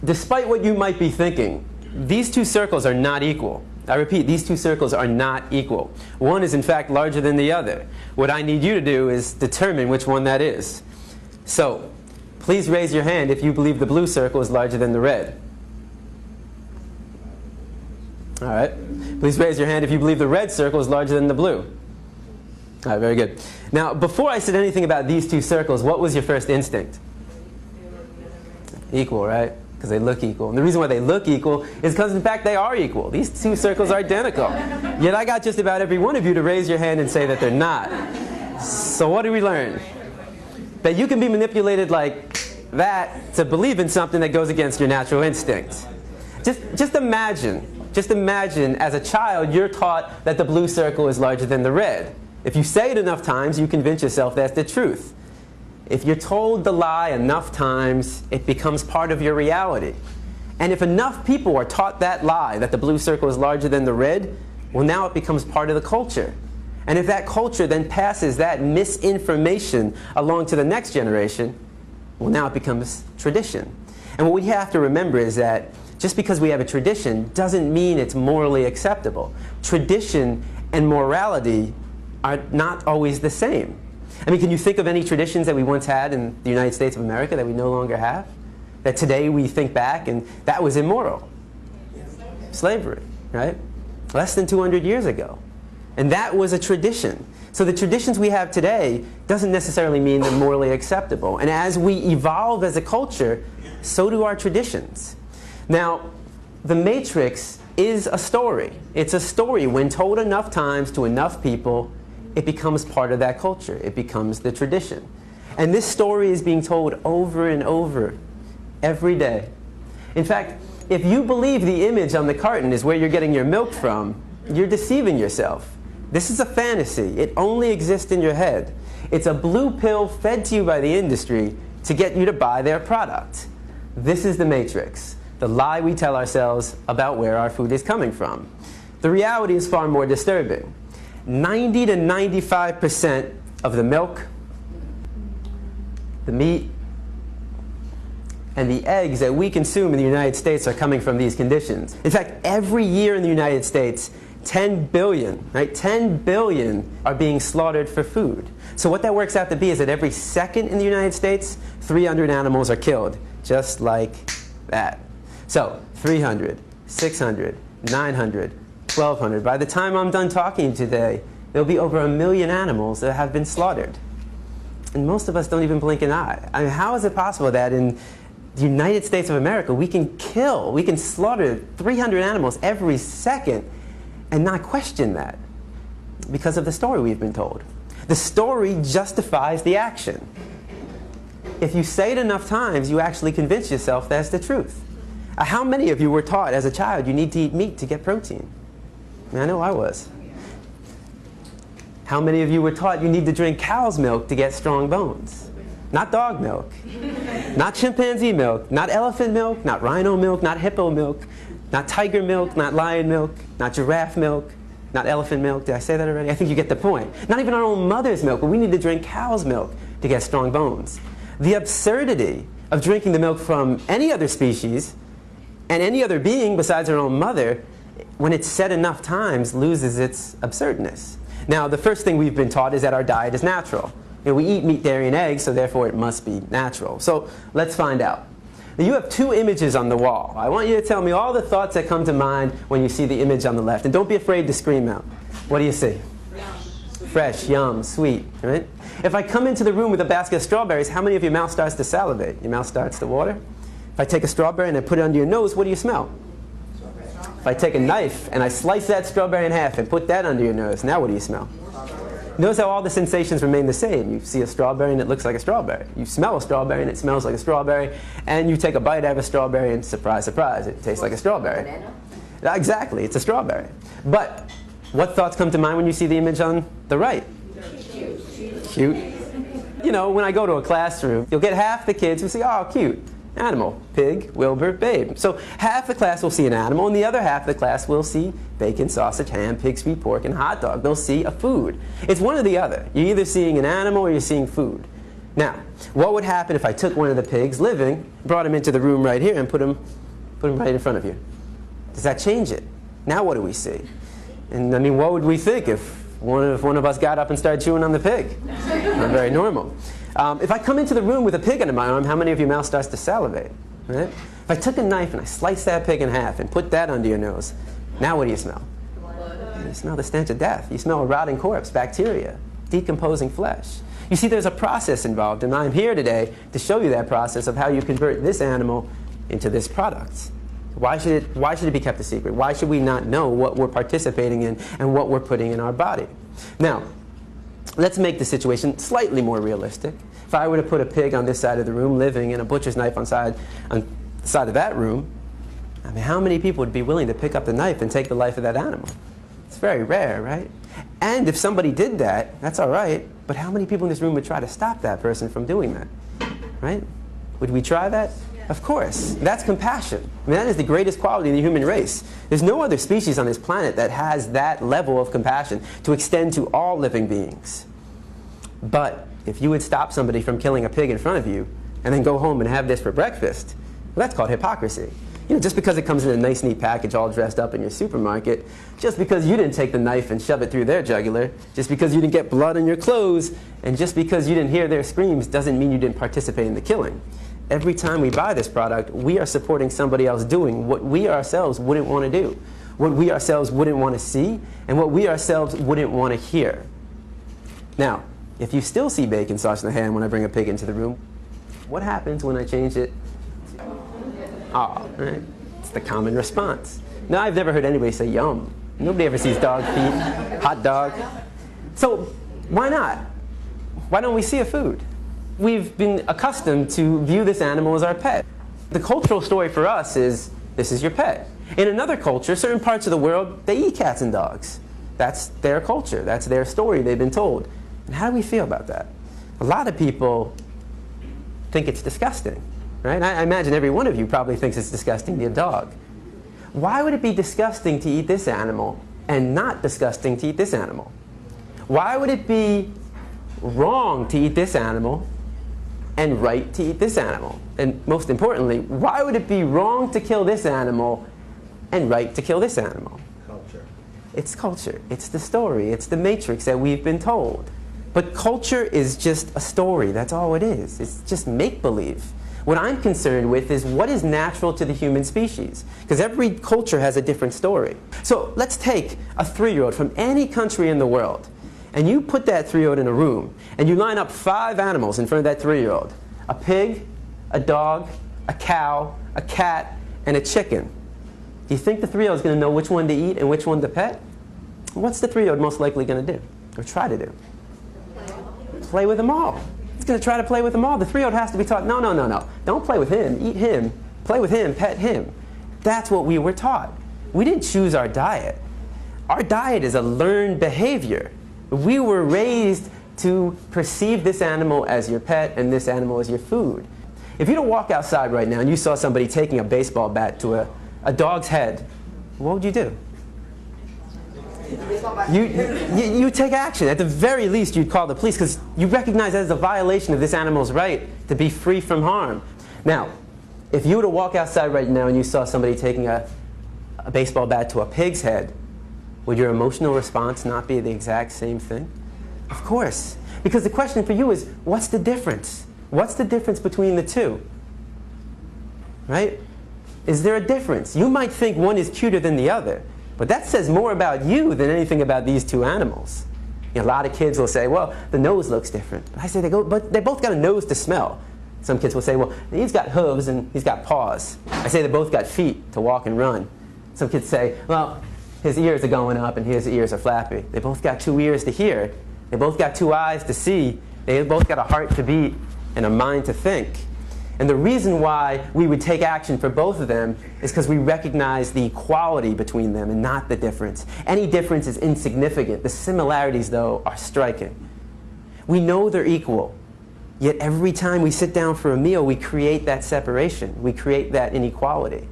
despite what you might be thinking, these two circles are not equal. I repeat, these two circles are not equal. One is in fact larger than the other. What I need you to do is determine which one that is. So, please raise your hand if you believe the blue circle is larger than the red. All right. Please raise your hand if you believe the red circle is larger than the blue. All right, very good. Now, before I said anything about these two circles, what was your first instinct? Equal, right? Because they look equal. And the reason why they look equal is because, in fact, they are equal. These two circles are identical. Yet I got just about every one of you to raise your hand and say that they're not. So what do we learn? That you can be manipulated like that to believe in something that goes against your natural instinct. Just imagine as a child you're taught that the blue circle is larger than the red. If you say it enough times, you convince yourself that's the truth. If you're told the lie enough times, it becomes part of your reality. And if enough people are taught that lie, that the blue circle is larger than the red, well, now it becomes part of the culture. And if that culture then passes that misinformation along to the next generation, well, now it becomes tradition. And what we have to remember is that just because we have a tradition doesn't mean it's morally acceptable. Tradition and morality are not always the same. I mean, can you think of any traditions that we once had in the United States of America that we no longer have? That today we think back and that was immoral? Slavery, right? Less than 200 years ago. And that was a tradition. So the traditions we have today doesn't necessarily mean they're morally acceptable. And as we evolve as a culture, so do our traditions. Now, The Matrix is a story. It's a story. When told enough times to enough people, it becomes part of that culture. It becomes the tradition. And this story is being told over and over every day. In fact, if you believe the image on the carton is where you're getting your milk from, you're deceiving yourself. This is a fantasy. It only exists in your head. It's a blue pill fed to you by the industry to get you to buy their product. This is the Matrix, the lie we tell ourselves about where our food is coming from. The reality is far more disturbing. 90 to 95% of the milk, the meat, and the eggs that we consume in the United States are coming from these conditions. In fact, every year in the United States, 10 billion, right? 10 billion are being slaughtered for food. So what that works out to be is that every second in the United States, 300 animals are killed, just like that. So 300, 600, 900, 1,200. By the time I'm done talking today, there'll be over 1 million animals that have been slaughtered. And most of us don't even blink an eye. I mean, how is it possible that in the United States of America we can slaughter 300 animals every second and not question that? Because of the story we've been told. The story justifies the action. If you say it enough times, you actually convince yourself that's the truth. How many of you were taught as a child you need to eat meat to get protein? I mean, I know I was. How many of you were taught you need to drink cow's milk to get strong bones? Not dog milk, not chimpanzee milk, not elephant milk, not rhino milk, not hippo milk, not tiger milk, not lion milk, not giraffe milk, not elephant milk. Did I say that already? I think you get the point. Not even our own mother's milk, but we need to drink cow's milk to get strong bones. The absurdity of drinking the milk from any other species and any other being besides our own mother, when it's said enough times, loses its absurdness. Now, the first thing we've been taught is that our diet is natural. You know, we eat meat, dairy, and eggs, so therefore it must be natural. So let's find out. Now, you have two images on the wall. I want you to tell me all the thoughts that come to mind when you see the image on the left. And don't be afraid to scream out. What do you see? Fresh, yum, sweet, right? If I come into the room with a basket of strawberries, how many of your mouth starts to salivate? Your mouth starts to water? If I take a strawberry and I put it under your nose, what do you smell? If I take a knife and I slice that strawberry in half and put that under your nose, now what do you smell? Notice how all the sensations remain the same. You see a strawberry and it looks like a strawberry. You smell a strawberry and it smells like a strawberry. And you take a bite out of a strawberry and surprise, surprise, it tastes like a strawberry. Banana? Exactly, it's a strawberry. But what thoughts come to mind when you see the image on the right? Cute. You know, when I go to a classroom, you'll get half the kids who say, oh, cute. Animal, pig, Wilbur, babe. So half the class will see an animal, and the other half of the class will see bacon, sausage, ham, pig, sweet pork, and hot dog. They'll see a food. It's one or the other. You're either seeing an animal or you're seeing food. Now, what would happen if I took one of the pigs living, brought him into the room right here, and put him right in front of you? Does that change it? Now what do we see? And I mean, what would we think if one of us got up and started chewing on the pig? Not very normal. If I come into the room with a pig under my arm, how many of your mouth starts to salivate? Right? If I took a knife and I sliced that pig in half and put that under your nose, now what do you smell? You smell the stench of death. You smell a rotting corpse, bacteria, decomposing flesh. You see, there's a process involved, and I'm here today to show you that process of how you convert this animal into this product. Why should it be kept a secret? Why should we not know what we're participating in and what we're putting in our body? Now, let's make the situation slightly more realistic. If I were to put a pig on this side of the room living and a butcher's knife on the side of that room, I mean, how many people would be willing to pick up the knife and take the life of that animal? It's very rare, right? And if somebody did that, that's all right, but how many people in this room would try to stop that person from doing that? Right? Would we try that? Of course. That's compassion. I mean, that is the greatest quality in the human race. There's no other species on this planet that has that level of compassion to extend to all living beings. But if you would stop somebody from killing a pig in front of you and then go home and have this for breakfast, well, that's called hypocrisy. You know, just because it comes in a nice, neat package all dressed up in your supermarket, just because you didn't take the knife and shove it through their jugular, just because you didn't get blood on your clothes, and just because you didn't hear their screams doesn't mean you didn't participate in the killing. Every time we buy this product, we are supporting somebody else doing what we ourselves wouldn't want to do, what we ourselves wouldn't want to see, and what we ourselves wouldn't want to hear. Now, if you still see bacon, sausage, and ham when I bring a pig into the room, what happens when I change it? Oh, right? It's the common response. Now, I've never heard anybody say yum. Nobody ever sees dog feet, hot dog. So why not? Why don't we see a food? We've been accustomed to view this animal as our pet. The cultural story for us is, this is your pet. In another culture, certain parts of the world, they eat cats and dogs. That's their culture. That's their story they've been told. And how do we feel about that? A lot of people think it's disgusting. Right? I imagine every one of you probably thinks it's disgusting to eat a dog. Why would it be disgusting to eat this animal and not disgusting to eat this animal? Why would it be wrong to eat this animal and right to eat this animal? And most importantly, why would it be wrong to kill this animal and right to kill this animal? Culture. It's culture. It's the story. It's the matrix that we've been told. But culture is just a story. That's all it is. It's just make-believe. What I'm concerned with is what is natural to the human species, because every culture has a different story. So let's take a 3-year-old from any country in the world, and you put that 3-year-old in a room, and you line up 5 animals in front of that 3-year-old. A pig, a dog, a cow, a cat, and a chicken. Do you think the 3-year-old is going to know which one to eat and which one to pet? What's the 3-year-old most likely going to do, or try to do? Play with them all. It's going to try to play with them all. The 3-year-old has to be taught, no, no, no, no. Don't play with him. Eat him. Play with him. Pet him. That's what we were taught. We didn't choose our diet. Our diet is a learned behavior. We were raised to perceive this animal as your pet and this animal as your food. If you don't walk outside right now and you saw somebody taking a baseball bat to a dog's head, what would you do? You take action. At the very least, you'd call the police because you recognize that as a violation of this animal's right to be free from harm. Now, if you were to walk outside right now and you saw somebody taking a baseball bat to a pig's head, would your emotional response not be the exact same thing? Of course. Because the question for you is, what's the difference? What's the difference between the two? Right? Is there a difference? You might think one is cuter than the other. But that says more about you than anything about these 2 animals. You know, a lot of kids will say, well, the nose looks different. But I say, but they both got a nose to smell. Some kids will say, well, he's got hooves and he's got paws. I say they both got feet to walk and run. Some kids say, well, his ears are going up and his ears are flappy. They both got 2 ears to hear. They both got 2 eyes to see. They both got a heart to beat and a mind to think. And the reason why we would take action for both of them is because we recognize the equality between them and not the difference. Any difference is insignificant. The similarities, though, are striking. We know they're equal, yet every time we sit down for a meal, we create that separation. We create that inequality.